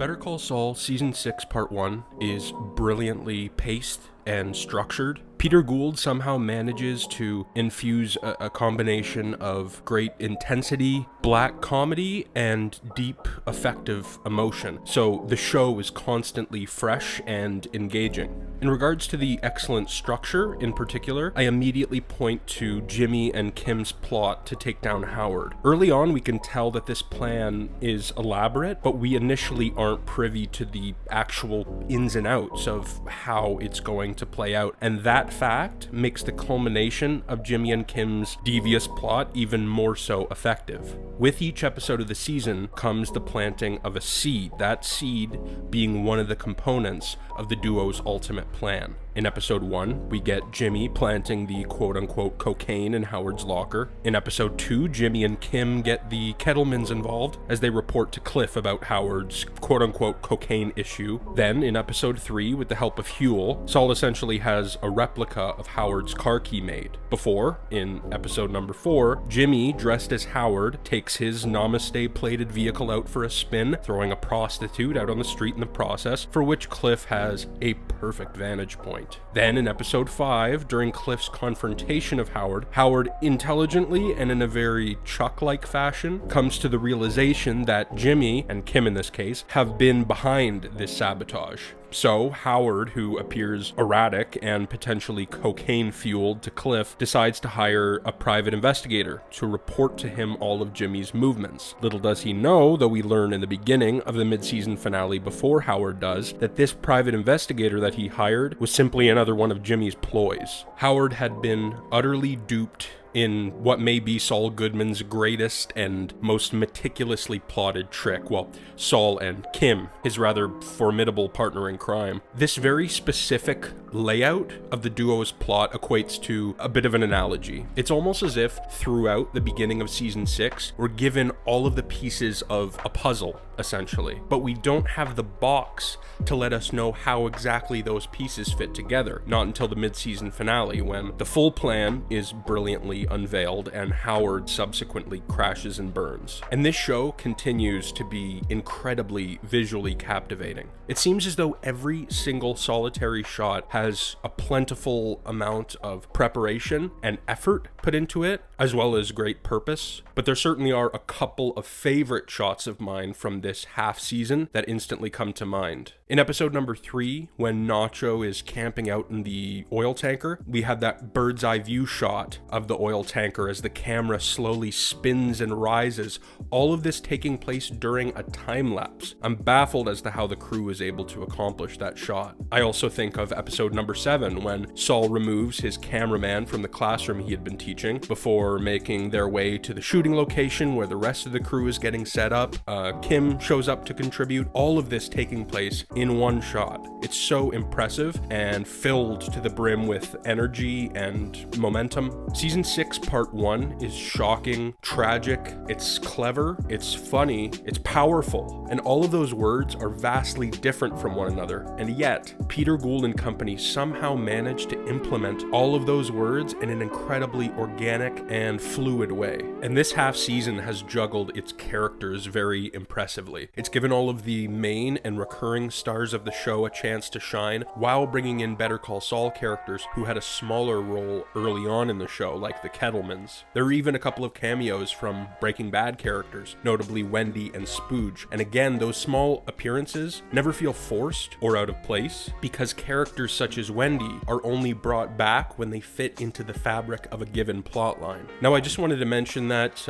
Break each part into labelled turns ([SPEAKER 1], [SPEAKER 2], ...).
[SPEAKER 1] Better Call Saul Season 6 Part 1 is brilliantly paced and structured. Peter Gould somehow manages to infuse a combination of great intensity, black comedy, and deep, effective emotion. So the show is constantly fresh and engaging. In regards to the excellent structure in particular, I immediately point to Jimmy and Kim's plot to take down Howard. Early on, we can tell that this plan is elaborate, but we initially aren't privy to the actual ins and outs of how it's going to play out. And that fact makes the culmination of Jimmy and Kim's devious plot even more so effective. With each episode of the season comes the planting of a seed, that seed being one of the components of the duo's ultimate plan. In episode 1, we get Jimmy planting the quote-unquote cocaine in Howard's locker. In episode 2, Jimmy and Kim get the Kettlemans involved as they report to Cliff about Howard's quote-unquote cocaine issue. Then, in episode 3, with the help of Huel, Saul essentially has a replica of Howard's car key made. Before, in episode number 4, Jimmy, dressed as Howard, takes his Namaste-plated vehicle out for a spin, throwing a prostitute out on the street in the process, for which Cliff has a perfect vantage point. Then in episode 5, during Cliff's confrontation of Howard, Howard intelligently and in a very Chuck-like fashion comes to the realization that Jimmy, and Kim in this case, have been behind this sabotage. So Howard, who appears erratic and potentially cocaine-fueled to Cliff, decides to hire a private investigator to report to him all of Jimmy's movements. Little does he know, though we learn in the beginning of the mid-season finale before Howard does, that this private investigator that he hired was simply another one of Jimmy's ploys. Howard had been utterly duped in what may be Saul Goodman's greatest and most meticulously plotted trick. Well, Saul and Kim, his rather formidable partner in crime. This very specific layout of the duo's plot equates to a bit of an analogy. It's almost as if throughout the beginning of season 6, we're given all of the pieces of a puzzle, essentially, but we don't have the box to let us know how exactly those pieces fit together, not until the mid-season finale, when the full plan is brilliantly unveiled and Howard subsequently crashes and burns. And this show continues to be incredibly visually captivating. It seems as though every single solitary shot has a plentiful amount of preparation and effort put into it, as well as great purpose. But there certainly are a couple of favorite shots of mine from this half season that instantly come to mind. In episode number 3, when Nacho is camping out in the oil tanker, we have that bird's eye view shot of the oil tanker as the camera slowly spins and rises, all of this taking place during a time lapse. I'm baffled as to how the crew is able to accomplish that shot. I also think of episode number 7, when Saul removes his cameraman from the classroom he had been teaching before making their way to the shooting location where the rest of the crew is getting set up. Kim shows up to contribute, all of this taking place in one shot. It's so impressive and filled to the brim with energy and momentum. Season 6 Part 1 is shocking, tragic, it's clever, it's funny, it's powerful, and all of those words are vastly different from one another, and yet Peter Gould and company somehow managed to implement all of those words in an incredibly organic and fluid way. And this half season has juggled its characters very impressively. It's given all of the main and recurring stars of the show a chance to shine, while bringing in Better Call Saul characters who had a smaller role early on in the show, like the Kettlemans. There are even a couple of cameos from Breaking Bad characters, notably Wendy and Spooge. And again, those small appearances never feel forced or out of place, because characters such as Wendy are only brought back when they fit into the fabric of a given plotline. Now, I just wanted to mention that,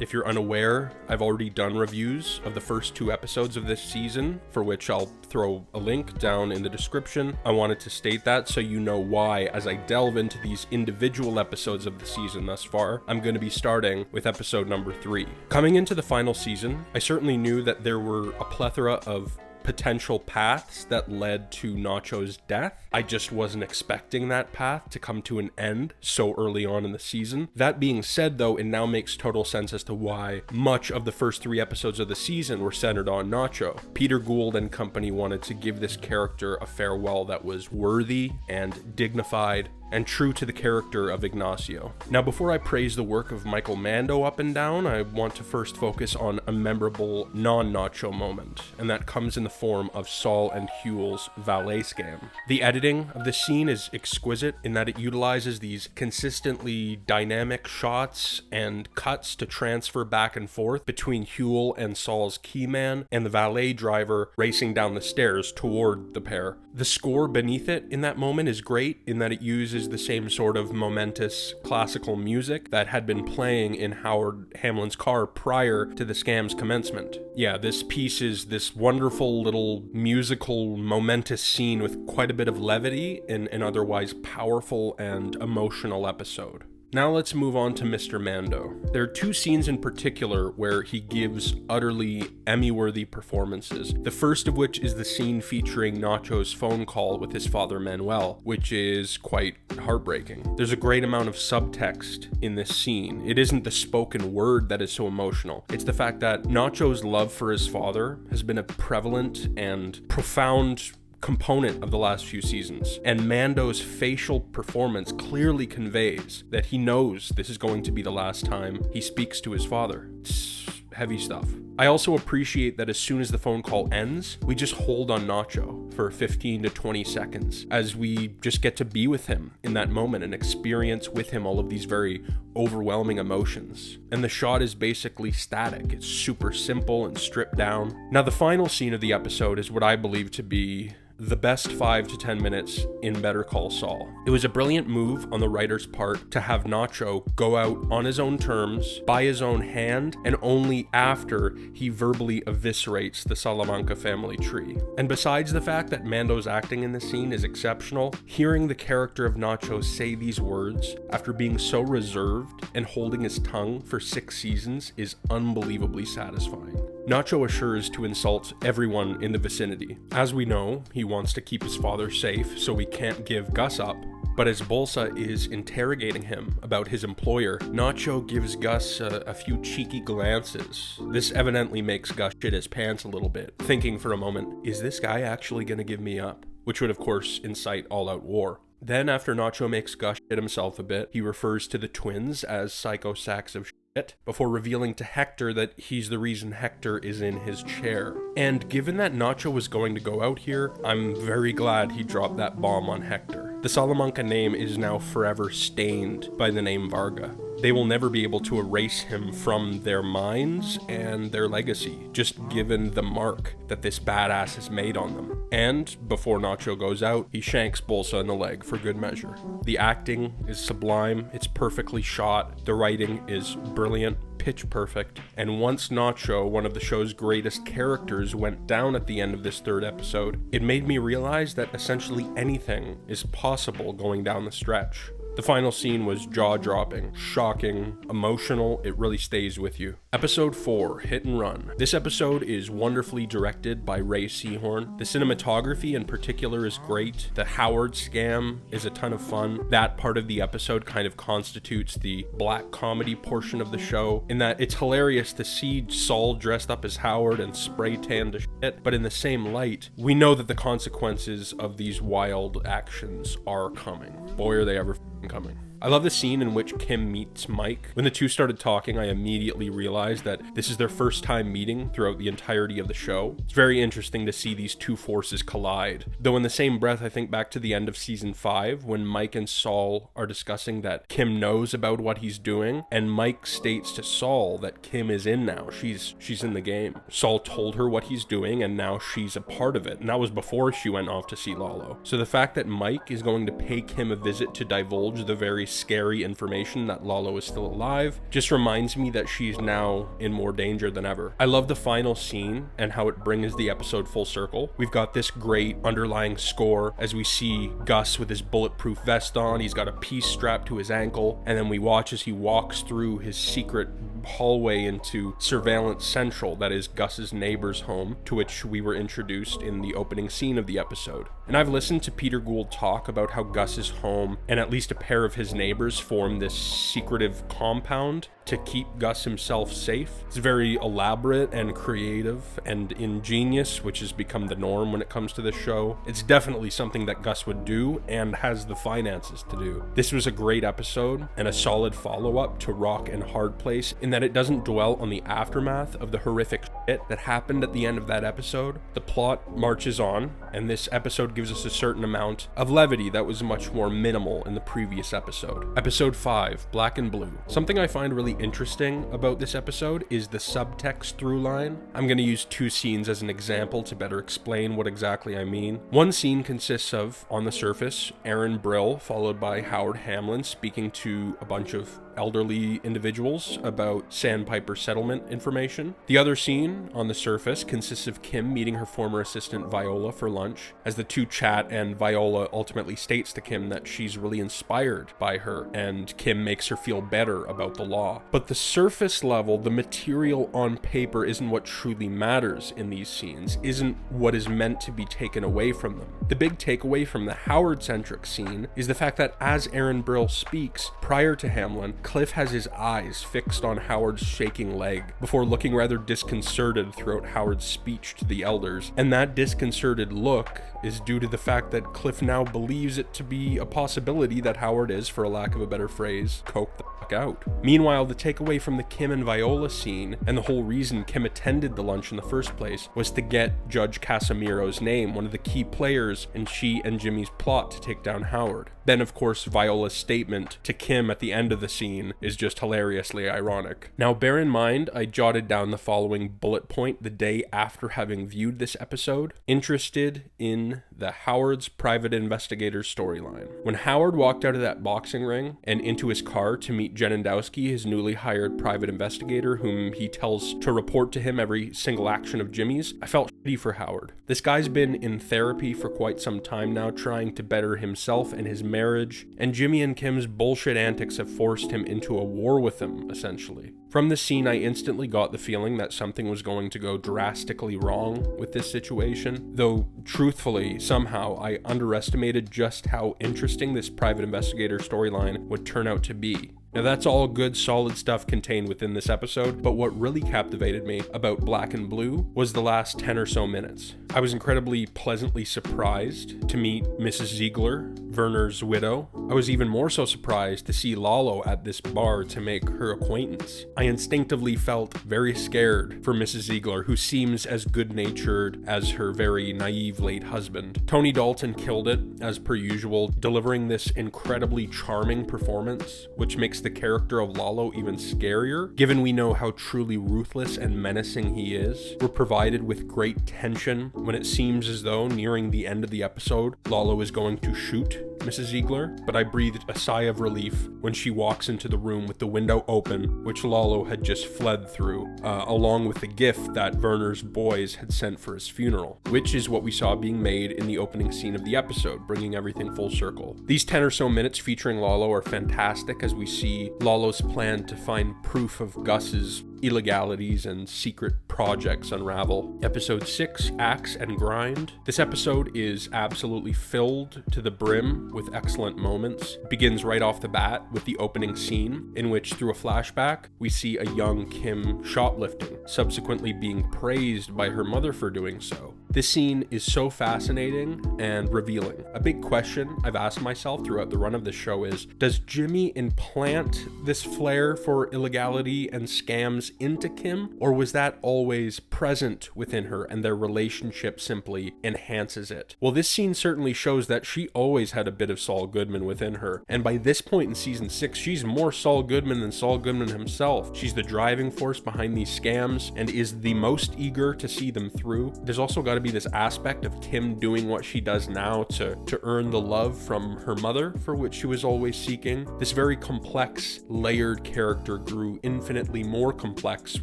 [SPEAKER 1] if you're unaware, I've already done reviews of the first 2 episodes of this season, for which I'll throw a link down in the description. I wanted to state that so you know why, as I delve into these individual episodes of the season thus far, I'm going to be starting with episode number 3. Coming into the final season, I certainly knew that there were a plethora of potential paths that led to Nacho's death. I just wasn't expecting that path to come to an end so early on in the season. That being said, though, it now makes total sense as to why much of the first 3 episodes of the season were centered on Nacho. Peter Gould and company wanted to give this character a farewell that was worthy and dignified and true to the character of Ignacio. Now, before I praise the work of Michael Mando up and down, I want to first focus on a memorable non-Nacho moment, and that comes in the form of Saul and Huel's valet scam. The editing of the scene is exquisite in that it utilizes these consistently dynamic shots and cuts to transfer back and forth between Huel and Saul's keyman and the valet driver racing down the stairs toward the pair. The score beneath it in that moment is great in that it uses the same sort of momentous classical music that had been playing in Howard Hamlin's car prior to the scam's commencement. Yeah, this piece is this wonderful little musical momentous scene with quite a bit of levity in an otherwise powerful and emotional episode. Now let's move on to Mr. Mando. There are two scenes in particular where he gives utterly Emmy-worthy performances. The first of which is the scene featuring Nacho's phone call with his father Manuel, which is quite heartbreaking. There's a great amount of subtext in this scene. It isn't the spoken word that is so emotional. It's the fact that Nacho's love for his father has been a prevalent and profound component of the last few seasons, and Mando's facial performance clearly conveys that he knows this is going to be the last time he speaks to his father. It's heavy stuff. I also appreciate that as soon as the phone call ends, we just hold on Nacho for 15 to 20 seconds as we just get to be with him in that moment and experience with him all of these very overwhelming emotions. And the shot is basically static. It's super simple and stripped down. Now, the final scene of the episode is what I believe to be the best 5 to 10 minutes in Better Call Saul. It was a brilliant move on the writer's part to have Nacho go out on his own terms, by his own hand, and only after he verbally eviscerates the Salamanca family tree. And besides the fact that Mando's acting in this scene is exceptional, hearing the character of Nacho say these words after being so reserved and holding his tongue for 6 seasons is unbelievably satisfying. Nacho assures to insult everyone in the vicinity. As we know, he wants to keep his father safe, so he can't give Gus up. But as Bolsa is interrogating him about his employer, Nacho gives Gus a few cheeky glances. This evidently makes Gus shit his pants a little bit, thinking for a moment, is this guy actually gonna give me up? Which would of course incite all-out war. Then after Nacho makes Gus shit himself a bit, he refers to the twins as psycho sacks of shit, before revealing to Hector that he's the reason Hector is in his chair. And given that Nacho was going to go out here, I'm very glad he dropped that bomb on Hector. The Salamanca name is now forever stained by the name Varga. They will never be able to erase him from their minds and their legacy, just given the mark that this badass has made on them. And before Nacho goes out, he shanks Bolsa in the leg for good measure. The acting is sublime, it's perfectly shot, the writing is brilliant, pitch perfect, and once Nacho, one of the show's greatest characters, went down at the end of this 3rd episode, it made me realize that essentially anything is possible going down the stretch. The final scene was jaw-dropping, shocking, emotional. It really stays with you. Episode 4, Hit and Run. This episode is wonderfully directed by Ray Seahorn. The cinematography in particular is great. The Howard scam is a ton of fun. That part of the episode kind of constitutes the black comedy portion of the show, in that it's hilarious to see Saul dressed up as Howard and spray tanned to shit, but in the same light, we know that the consequences of these wild actions are coming. Boy, are they ever coming. I love the scene in which Kim meets Mike. When the two started talking, I immediately realized that this is their first time meeting throughout the entirety of the show. It's very interesting to see these two forces collide. Though in the same breath, I think back to the end of season 5, when Mike and Saul are discussing that Kim knows about what he's doing, and Mike states to Saul that Kim is in now. She's in the game. Saul told her what he's doing, and now she's a part of it. And that was before she went off to see Lalo. So the fact that Mike is going to pay Kim a visit to divulge the very scary information that Lalo is still alive just reminds me that she's now in more danger than ever. I love the final scene and how it brings the episode full circle. We've got this great underlying score as we see Gus with his bulletproof vest on. He's got a piece strapped to his ankle, and then we watch as he walks through his secret hallway into Surveillance Central, that is Gus's neighbor's home, to which we were introduced in the opening scene of the episode. And I've listened to Peter Gould talk about how Gus's home and at least a pair of his neighbors form this secretive compound to keep Gus himself safe. It's very elaborate and creative and ingenious, which has become the norm when it comes to this show. It's definitely something that Gus would do and has the finances to do. This was a great episode and a solid follow-up to Rock and Hard Place in that it doesn't dwell on the aftermath of the horrific shit that happened at the end of that episode. The plot marches on, and this episode gives us a certain amount of levity that was much more minimal in the previous episode. Episode 5, Black and Blue. Something I find really interesting about this episode is the subtext through line. I'm going to use 2 scenes as an example to better explain what exactly I mean. One scene consists of, on the surface, Aaron Brill followed by Howard Hamlin speaking to a bunch of elderly individuals about Sandpiper settlement information. The other scene, on the surface, consists of Kim meeting her former assistant Viola for lunch. As the two chat, and Viola ultimately states to Kim that she's really inspired by her, and Kim makes her feel better about the law. But the surface level, the material on paper, isn't what truly matters in these scenes, isn't what is meant to be taken away from them. The big takeaway from the Howard-centric scene is the fact that as Aaron Brill speaks, prior to Hamlin, Cliff has his eyes fixed on Howard's shaking leg before looking rather disconcerted throughout Howard's speech to the elders. And that disconcerted look is due to the fact that Cliff now believes it to be a possibility that Howard is, for a lack of a better phrase, coked the fuck out. Meanwhile, the takeaway from the Kim and Viola scene, and the whole reason Kim attended the lunch in the first place, was to get Judge Casimiro's name, one of the key players in she and Jimmy's plot to take down Howard. Then, of course, Viola's statement to Kim at the end of the scene is just hilariously ironic. Now, bear in mind, I jotted down the following bullet point the day after having viewed this episode. Interested in the Howard's private investigator storyline. When Howard walked out of that boxing ring and into his car to meet Jenendowski, his newly hired private investigator, whom he tells to report to him every single action of Jimmy's, I felt shitty for Howard. This guy's been in therapy for quite some time now, trying to better himself and his marriage, and Jimmy and Kim's bullshit antics have forced him into a war with them, essentially. From the scene, I instantly got the feeling that something was going to go drastically wrong with this situation, though truthfully, somehow, I underestimated just how interesting this private investigator storyline would turn out to be. Now that's all good, solid stuff contained within this episode, but what really captivated me about Black and Blue was the last 10 or so minutes. I was incredibly pleasantly surprised to meet Mrs. Ziegler, Werner's widow. I was even more so surprised to see Lalo at this bar to make her acquaintance. I instinctively felt very scared for Mrs. Ziegler, who seems as good-natured as her very naive late husband. Tony Dalton killed it, as per usual, delivering this incredibly charming performance, which makes the character of Lalo even scarier, given we know how truly ruthless and menacing he is. We're provided with great tension when it seems as though, nearing the end of the episode, Lalo is going to shoot Mrs. Ziegler, but I breathed a sigh of relief when she walks into the room with the window open, which Lalo had just fled through, along with the gift that Werner's boys had sent for his funeral, which is what we saw being made in the opening scene of the episode, bringing everything full circle. These 10 or so minutes featuring Lalo are fantastic as we see Lalo's plan to find proof of Gus's illegalities and secret projects unravel. Episode 6, Axe and Grind. This episode is absolutely filled to the brim with excellent moments. It begins right off the bat with the opening scene, in which through a flashback, we see a young Kim shoplifting, subsequently being praised by her mother for doing so. This scene is so fascinating and revealing. A big question I've asked myself throughout the run of the show is, does Jimmy implant this flair for illegality and scams into Kim, or was that always present within her and their relationship simply enhances it? Well, this scene certainly shows that she always had a bit of Saul Goodman within her, and by this point in season 6, she's more Saul Goodman than Saul Goodman himself. She's the driving force behind these scams and is the most eager to see them through. There's also got to be this aspect of Kim doing what she does now to earn the love from her mother, for which she was always seeking. This very complex, layered character grew infinitely more complex complex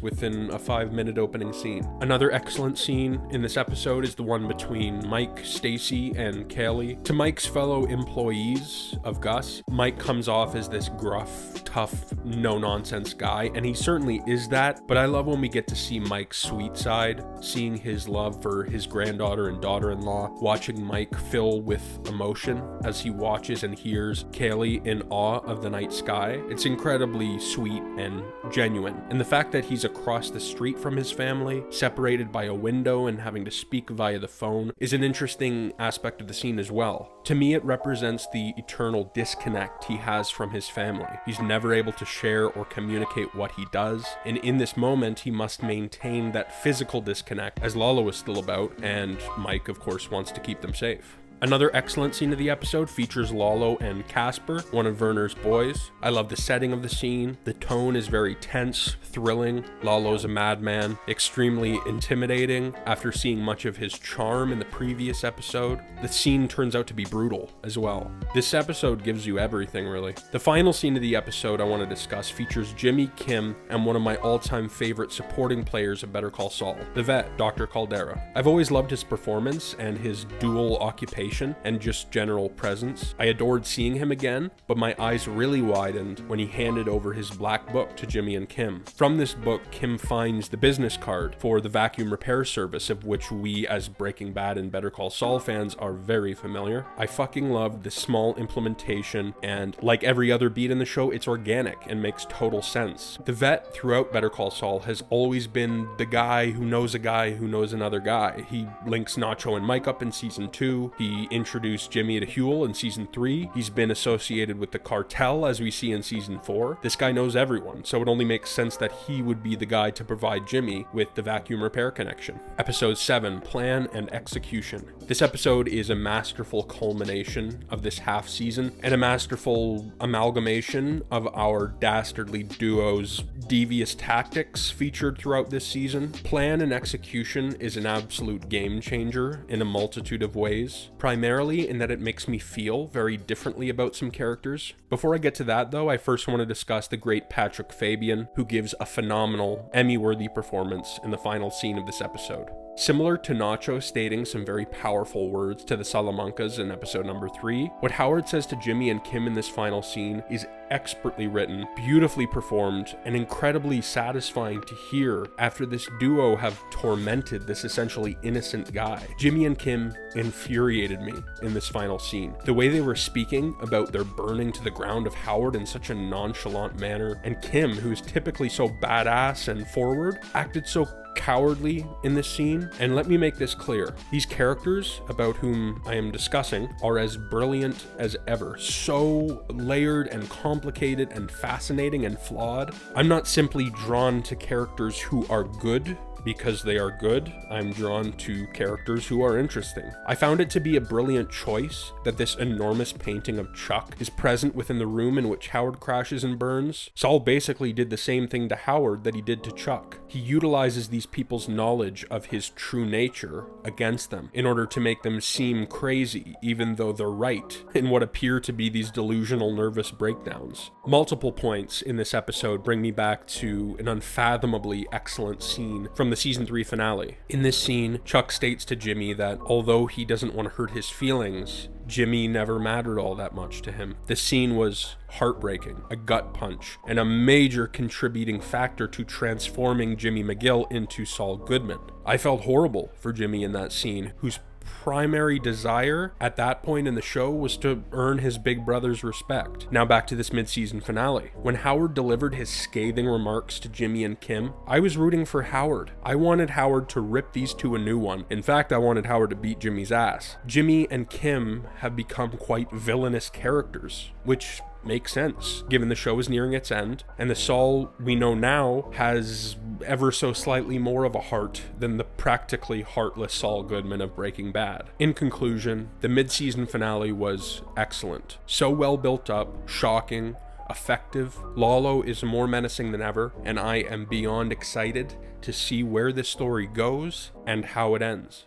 [SPEAKER 1] within a 5-minute opening scene. Another excellent scene in this episode is the one between Mike, Stacy, and Kaylee. To Mike's fellow employees of Gus, Mike comes off as this gruff, tough, no-nonsense guy, and he certainly is that, but I love when we get to see Mike's sweet side, seeing his love for his granddaughter and daughter-in-law, watching Mike fill with emotion as he watches and hears Kaylee in awe of the night sky. It's incredibly sweet and genuine. And the fact that he's across the street from his family, separated by a window and having to speak via the phone, is an interesting aspect of the scene as well. To me, it represents the eternal disconnect he has from his family. He's never able to share or communicate what he does, and in this moment, he must maintain that physical disconnect as Lalo is still about, and Mike, of course, wants to keep them safe. Another excellent scene of the episode features Lalo and Casper, one of Werner's boys. I love the setting of the scene. The tone is very tense, thrilling. Lalo's a madman, extremely intimidating after seeing much of his charm in the previous episode. The scene turns out to be brutal as well. This episode gives you everything, really. The final scene of the episode I want to discuss features Jimmy, Kim, and one of my all-time favorite supporting players of Better Call Saul, the vet, Dr. Caldera. I've always loved his performance and his dual occupation and just general presence. I adored seeing him again, but my eyes really widened when he handed over his black book to Jimmy and Kim. From this book, Kim finds the business card for the vacuum repair service, of which we as Breaking Bad and Better Call Saul fans are very familiar. I fucking loved this small implementation, and like every other beat in the show, it's organic and makes total sense. The vet throughout Better Call Saul has always been the guy who knows a guy who knows another guy. He links Nacho and Mike up in season 2. He introduced Jimmy to Huel in season 3. He's been associated with the cartel as we see in season 4. This guy knows everyone, so it only makes sense that he would be the guy to provide Jimmy with the vacuum repair connection. Episode 7, Plan and Execution. This episode is a masterful culmination of this half season and a masterful amalgamation of our dastardly duo's devious tactics featured throughout this season. Plan and Execution is an absolute game changer in a multitude of ways, primarily in that it makes me feel very differently about some characters. Before I get to that though, I first want to discuss the great Patrick Fabian, who gives a phenomenal Emmy-worthy performance in the final scene of this episode. Similar to Nacho stating some very powerful words to the Salamancas in episode number 3, what Howard says to Jimmy and Kim in this final scene is expertly written, beautifully performed, and incredibly satisfying to hear after this duo have tormented this essentially innocent guy. Jimmy and Kim infuriated me in this final scene. The way they were speaking about their burning to the ground of Howard in such a nonchalant manner, and Kim, who's typically so badass and forward, acted so cowardly in this scene. And let me make this clear, these characters about whom I am discussing are as brilliant as ever, so layered and complicated and fascinating and flawed. I'm not simply drawn to characters who are good because they are good. I'm drawn to characters who are interesting. I found it to be a brilliant choice that this enormous painting of Chuck is present within the room in which Howard crashes and burns. Saul basically did the same thing to Howard that he did to Chuck. He utilizes these people's knowledge of his true nature against them in order to make them seem crazy, even though they're right, in what appear to be these delusional nervous breakdowns. Multiple points in this episode bring me back to an unfathomably excellent scene from the season 3 finale. In this scene, Chuck states to Jimmy that although he doesn't want to hurt his feelings, Jimmy never mattered all that much to him. The scene was heartbreaking, a gut punch, and a major contributing factor to transforming Jimmy McGill into Saul Goodman. I felt horrible for Jimmy in that scene, whose primary desire at that point in the show was to earn his big brother's respect. Now back to this mid-season finale. When Howard delivered his scathing remarks to Jimmy and Kim, I was rooting for Howard. I wanted Howard to rip these two a new one. In fact, I wanted Howard to beat Jimmy's ass. Jimmy and Kim have become quite villainous characters, which makes sense given the show is nearing its end, and the Saul we know now has ever so slightly more of a heart than the practically heartless Saul Goodman of Breaking Bad. In conclusion, the mid-season finale was excellent. So well built up, shocking, effective. Lalo is more menacing than ever, and I am beyond excited to see where this story goes and how it ends.